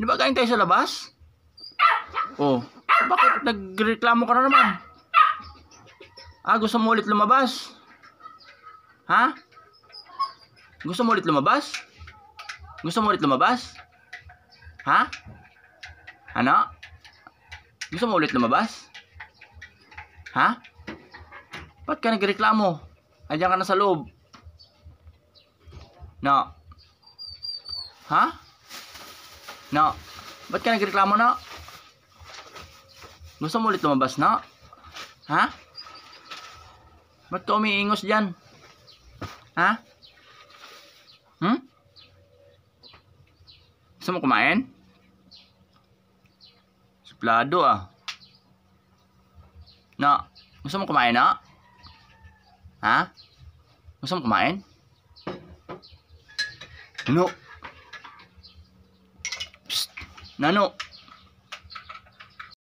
Di ba galing tayo sa labas? Oh, bakit nagreklamo ka na naman? Gusto mo ulit lumabas? Ha? Gusto mo ulit lumabas? Gusto mo ulit lumabas? Ha? Ano? Gusto mo ulit lumabas? Ha? Ba't ka nagreklamo? Andiyan ka na sa loob. No. Ha? No. Ba't ka nagreklamo, no? Gusto mo ulit lumabas, no? Ha? Ba't ka umiingos dyan? Ha? Gusto mo kumain? Suplado No. Gusto mo kumain, no? Ha? Gusto mo kumain? Nano? Psst. Nano?